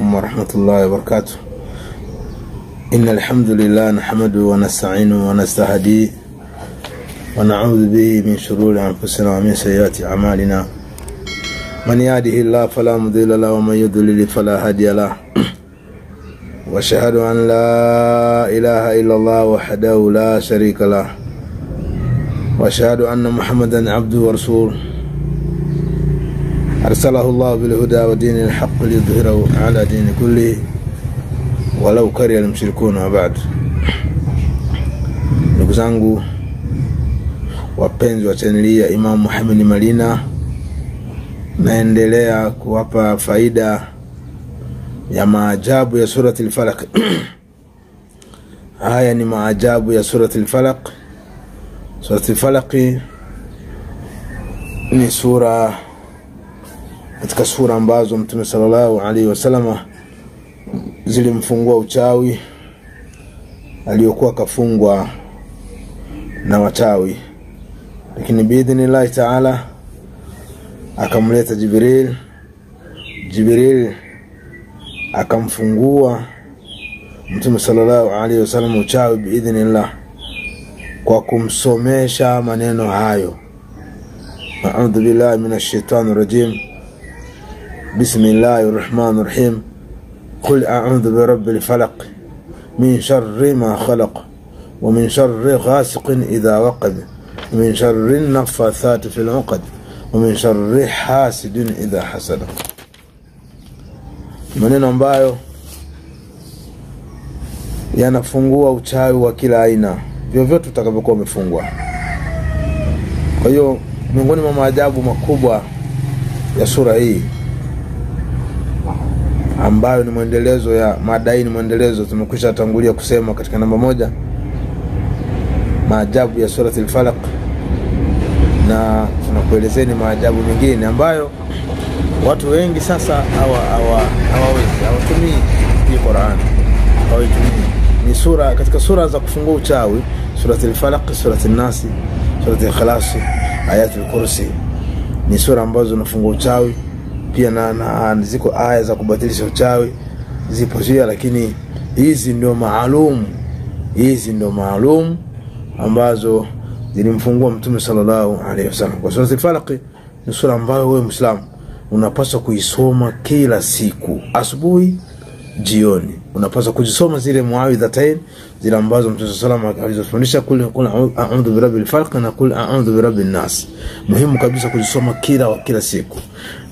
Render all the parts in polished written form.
عليكم ورحمة الله وبركاته. إن الحمد لله نحمده ونستعينه ونستهديه ونعوذ به من شرور أنفسنا ومن سيئات أعمالنا. من يهده الله فلا مضل له ومن يضلل فلا هادي له. وأشهد أن لا إله إلا الله وحده لا شريك له. وأشهد أن محمدا عبده ورسوله أرسله الله بالهدى ودين الحق ليظهره على دين كله ولو كره المشركون. وبعد, ndugu zangu wapenzi wa chaneli ya Imam Muhammad Malina, naendelea kuwapa faida ya maajabu ya surati al-Falaq. Haya ni maajabu ya surati al-Falaq. Surati al-Falaq ni sura katika sura ambazo Mtume sallallahu alaihi wasallam zilimfungua uchawi aliyokuwa kafungwa na wachawi, lakini biidhnillah ta'ala akamleta Jibril akamfungua Mtume sallallahu alaihi wasallam uchawi biidhnillah kwa kumsomesha maneno hayo: a'udhu billahi minash shaitani rajim, bismillahir rahmanir rahim, qul a'udhu birabbil falaq min sharri ma khalaq wa min sharri ghasiqin idha waqab wa min sharri naffathati fil 'uqad wa min sharri hasidin idha hasada. Maneno ambayo yanafungua uchawi wa kila aina, vyovyote utakavyokuwa umefungwa. Kwa hiyo miongoni mwa maajabu makubwa ya sura hii ambayo ni mwendelezo ya madai, ni mwendelezo tumekwisha tangulia kusema katika namba 1, maajabu ya surati al-Falaq, na tunakuelezeni maajabu mengine ambayo watu wengi sasa hawatumii hii Qur'an. Ni sura katika sura za kufungua uchawi: surati al-Falaq, surati an-Nas, surati al-Ikhlas, ayatul kursi. Ni sura ambazo zinafungua uchawi pia, na ziko aya za kubatilisha uchawi zipo pia, lakini hizi ndio maalum ambazo zilimfungua Mtume sallallahu alaihi wasallam. Kwa surati al-Falaq ni sura ambayo wewe Muislamu unapaswa kuisoma kila siku, asubuhi, jioni. Unapaswa kujisoma zile muawidhatain, zile ambazo Mtume sallallahu alaihi wasallam alizofundisha: kul a'udhu birabbil falaq na kul a'udhu birabbin nas. Muhimu kabisa kujisoma kila siku.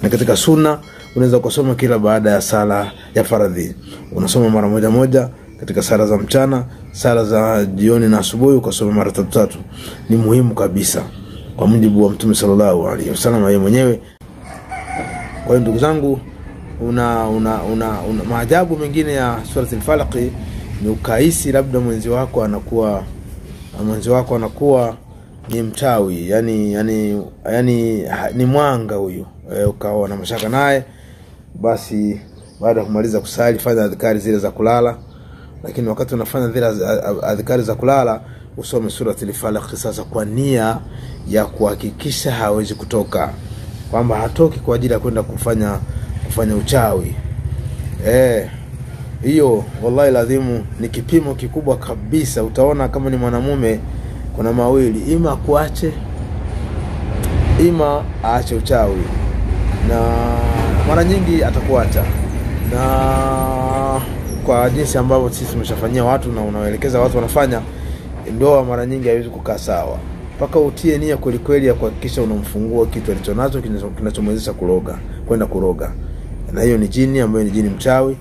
Na katika sunna unaweza kusoma kila baada ya sala ya faradhi. Unasoma mara moja katika sala za mchana, sala za jioni na asubuhi ukasoma mara 3. Ni muhimu kabisa kwa mujibu wa Mtume sallallahu alaihi wasallam yeye mwenyewe. Kwa hiyo ndugu zangu, maajabu mengine ya surati al-Falaq ni ukaisi labda mwenzi wako anakuwa ni mchawi, yani ni mwanga huyo, ukawa na mashaka naye, basi baada ya kumaliza kusali fanya adhkari zile za kulala. Lakini wakati unafanya zile adhkari za kulala usome surati al-Falaq sasa kwa nia ya kuhakikisha hawezi kutoka, kwamba hatoki kwa ajili ya kwenda kufanya uchawi. Hiyo wallahi lazimu ni kipimo kikubwa kabisa. Utaona kama ni mwanamume kuna mawili: ima kuache, ima aache uchawi, na mara nyingi atakuacha. Na kwa jinsi ambavyo sisi tumeshafanyia watu na unawaelekeza watu wanafanya, ndoa mara nyingi haiwezi kukaa sawa mpaka utie nia kweli kweli ya kuhakikisha unamfungua kitu alichonacho kinachomwezesha kwenda kuroga. Na hiyo ni jini ambaye ni jini mchawi,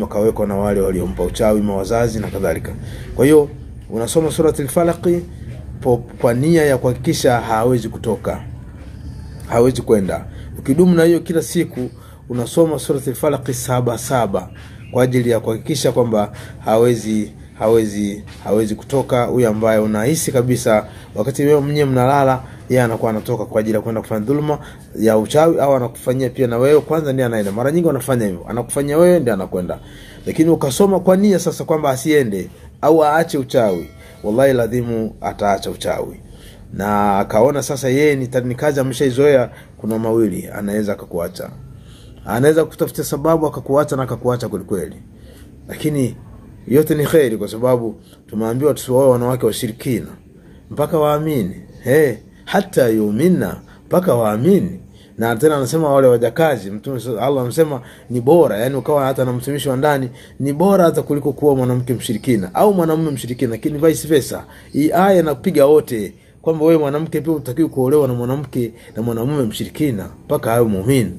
kawekwa na wale waliompa uchawi, mawazazi na kadhalika. Kwa hiyo unasoma surati al-Falaq kwa nia ya kuhakikisha hawezi kutoka, hawezi kwenda. Ukidumu na hiyo kila siku unasoma surati al-Falaq 7 kwa ajili ya kuhakikisha kwamba hawezi kutoka. Huyu ambaye unahisi kabisa wakati wewe mwenyewe mnalala, yeye anakuwa anatoka kwa ajili ya kwenda kufanya dhulma ya uchawi, au anakufanyia pia na wewe kwanza ndiye anaenda. Mara nyingi wanafanya hivyo, anakufanyia wewe ndiye anakwenda. Lakini ukasoma kwa nia sasa kwamba asiende au aache uchawi, wallahi ladhimu ataacha uchawi. Na akaona sasa yeye ni kazi ameshaizoea, kuna mawili: anaweza akakuacha Anaweza kutafuta sababu akakuacha na akakuacha kweli. Lakini yote ni khairi, kwa sababu tumeambiwa tusiwaoe wanawake washirikina mpaka waamini. Hata yu'minna, mpaka waamini. Na tena anasema wale wajakazi, Mtume Allah anasema ni bora, yani ukawa hata na mtumishi wa ndani ni bora hata kuliko kuwa mwanamke mshirikina au mwanamume mshirikina. Lakini vice versa, hii aya inapiga wote kwamba wewe mwanamke pia unatakiwa kuolewa na mwanamke na mwanamume mshirikina mpaka awe muumini.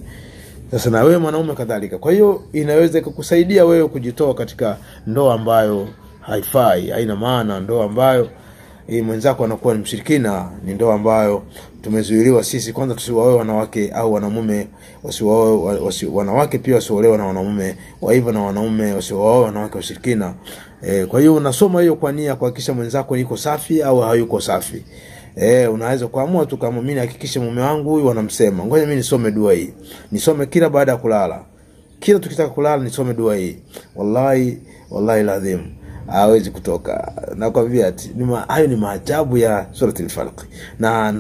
Sasa na wewe mwanaume kadhalika. Kwa hiyo inaweza kukusaidia wewe kujitoa katika ndoa ambayo haifai, haina maana, ndoa ambayo mwenzako anakuwa ni mshirikina. Ni ndoa ambayo tumezuiliwa sisi kwanza tusiwaoe wanawake au wanamume, wanawake pia wasiolewa na wanamume, hivyo na wanaume wasiooe wanawake washirikina. Kwa hiyo unasoma hiyo kwa nia kuhakikisha mwenzako yuko safi au hayuko safi. Unaweza kuamua tu kama mimi hakikisha mume wangu huyu anamsema, ngoja mimi nisome dua hii. Nisome kila baada ya kulala. Kila tukitaka kulala nisome dua hii. Wallahi lazim hawezi kutoka. Nakwambia ati hayo ni maajabu ya suratul Falaq. Na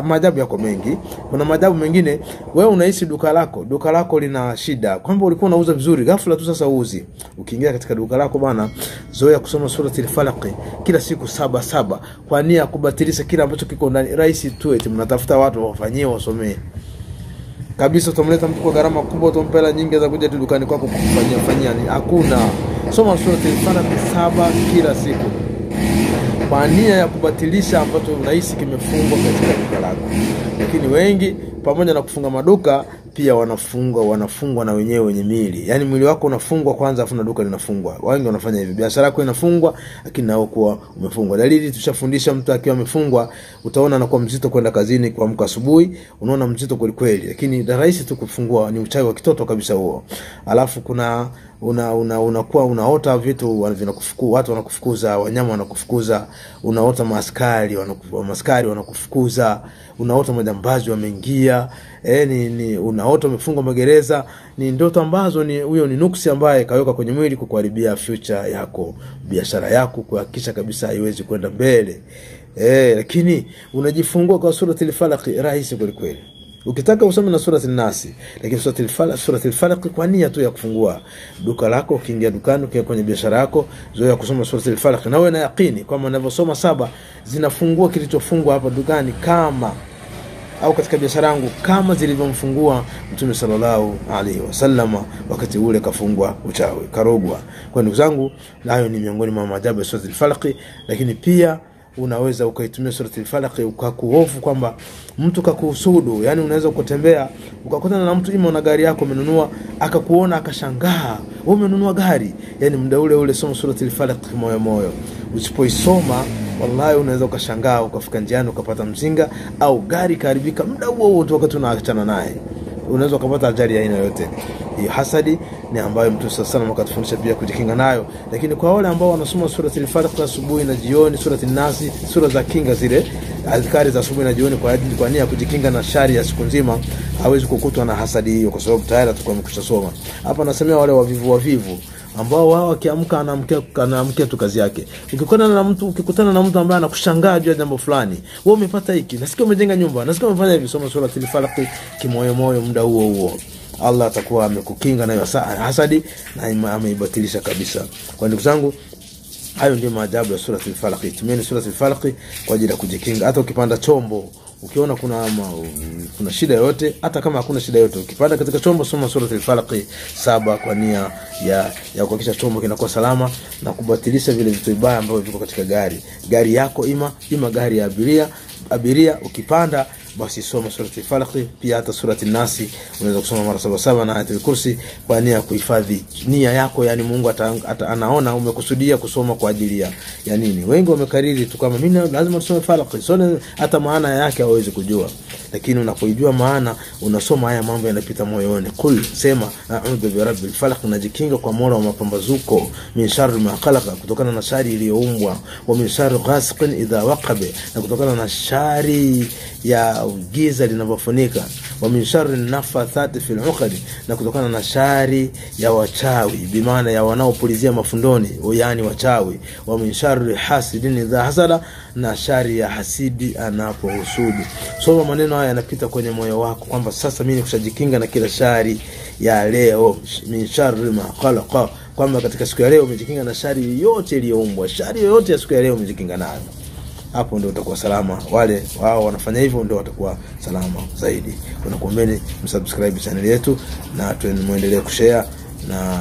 maajabu yako mengi. Kuna maajabu mengine, wewe unahisi duka lako lina shida. Kwamba ulikuwa unauza vizuri, ghafla tu sasa uuzi. Ukiingia katika duka lako bana, zoea kusoma suratul Falaq kila siku 7 kwa nia kubatilisha kila ambacho kiko ndani. Rahisi tu, eti mnatafuta watu wafanyie wasomee. Kabisa utamleta mtu kwa gharama kubwa, utampela nyingi za kuja dukani kwako kufanyia. Hakuna. Soma suratul Falaq 7 kila siku kwa nia ya kubatilisha ambacho unahisi kimefungwa katika duka lako. Lakini wengi pamoja na kufunga maduka pia wanafungwa na wenyewe wenye miili. Yani mwili wako unafungwa kwanza afu na duka linafungwa. Wengi wanafanya hivi. Biashara yako inafungwa lakini nao kuwa umefungwa. Dalili tushafundisha, mtu akiwa amefungwa utaona anakuwa mzito kwenda kazini, kuamka asubuhi unaona mzito kweli. Lakini rahisi tu kufungua, ni uchawi wa kitoto kabisa huo. Alafu kuna unakuwa unaota vitu vinakufukuza, watu wanakufukuza, wanyama wanakufukuza, unaota maaskari wanakufukuza, unaota majambazi wameingia, unaota umefungwa magereza. Ni ndoto ambazo huyo ni nuksi ambaye kaweka kwenye mwili kukuharibia future yako, biashara yako, kuhakikisha kabisa haiwezi kwenda mbele. Lakini unajifungua kwa suratul Falaq rahisi kweli. Ukitaka usome na suratul Nas, lakini suratul Falaq kwa nia tu ya kufungua duka lako. Ukiingia dukani, ukiwa kwenye biashara yako, zoea kusoma suratul Falaq na wewe na yaqini kwamba ninavyosoma 7 zinafungua kilichofungwa hapa dukani kama au katika biashara yangu kama zilivyomfungua Mtume sallallahu alaihi wasallam wakati ule kafungwa uchawi, karogwa. Kwa ndugu zangu, hayo ni miongoni mwa maajabu ya suratul Falaq. Lakini pia unaweza ukaitumia suratul Falaq ukakuhofu kwamba mtu kakuhusudu. Yani unaweza kutembea ukakutana na mtu una gari yako umenunua, akakuona akashangaa, wewe umenunua gari. Yani muda ule soma suratul Falaq moyo. Usipoisoma wallahi unaweza ukashangaa, ukafika njiani ukapata mzinga au gari kaharibika muda huo tu wakati unaachana naye. Unaweza kupata ajali ya aina yote. Hii hasadi ni ambayo Mtume sallallahu akatufundisha pia kujikinga nayo. Lakini kwa wale ambao wanasoma suratul Falaq asubuhi na jioni, suratul Nas, sura za kinga zile, adhkari za asubuhi na jioni kwa nia kujikinga na shari ya siku nzima, hawezi kukutwa na hasadi hiyo kwa sababu tayari atakuwa amekushasoma. Hapa nasemea wale wavivu ambao wao akiamka anaamkia tu kazi yake. Ukikutana na mtu ambaye anakushangaa juu ya jambo fulani, wewe umepata hiki, nasikia umejenga nyumba, nasikia umefanya hivi, soma suratul Falaq kimoyo muda huo. Allah atakuwa amekukinga na hasadi na ameibatilisha kabisa. Kwa ndugu zangu, hayo ndio maajabu ya suratul Falaq. Tumieni suratul Falaq kwa ajili ya kujikinga. Hata ukipanda chombo, ukiona kuna shida yote, hata kama hakuna shida yote, ukipanda katika chombo soma suratul Falaq 7 kwa nia ya kuhakikisha chombo kinakuwa salama na kubatilisha vile vitu vibaya ambavyo viko katika gari yako. Ima gari ya abiria ukipanda basi soma suratul Falaq. Pia hata suratul Nas unaweza kusoma mara 7 na ayatul Kursi kwa nia kuhifadhi nia yako. Yani Mungu anaona umekusudia kusoma kwa ajili ya nini. Wengi wamekariri tu kama mimi lazima nisome Falaq, sio hata maana yake hawezi kujua. Lakini unapoijua maana, unasoma haya mambo yanapita moyoni. Kul, sema a'udhu bi rabbil falaq, najikinga kwa Mola wa mapambazuko, min sharri ma khalaqa, kutokana na shari iliyoumbwa, wa min sharri ghasiqin idha waqaba, na kutokana na shari ya au giza linavyofunika, wa min sharri nafathati fil uqad, na kutokana na shari ya wachawi, bimaana ya wanaopulizia mafundoni, yani wachawi, wa min sharri hasidin idha hasada, na shari ya hasidi anapohusudi. Soma maneno haya yanapita kwenye moyo wako kwamba sasa mimi nikushajikinga na kila shari ya leo, min sharri ma khalaqa, kwamba katika siku ya leo umejikinga na shari yote iliyoumbwa, shari yote ya siku ya leo umejikinga nayo. Hapo ndio utakuwa salama. Wale wao wanafanya hivyo ndio watakuwa salama zaidi. Tunakuombeni msubscribe channel yetu na tuendelee kushare na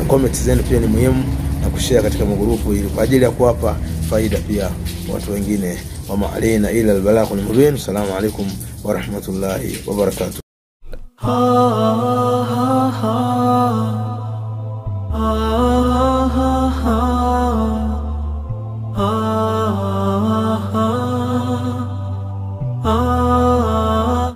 comments zenu pia ni muhimu, na kushare katika magrupu ili kwa ajili ya kuwapa faida pia watu wengine. Wa ma'alina ila al-balaghul mubin. Assalamu alaykum wa rahmatullahi wa barakatuh.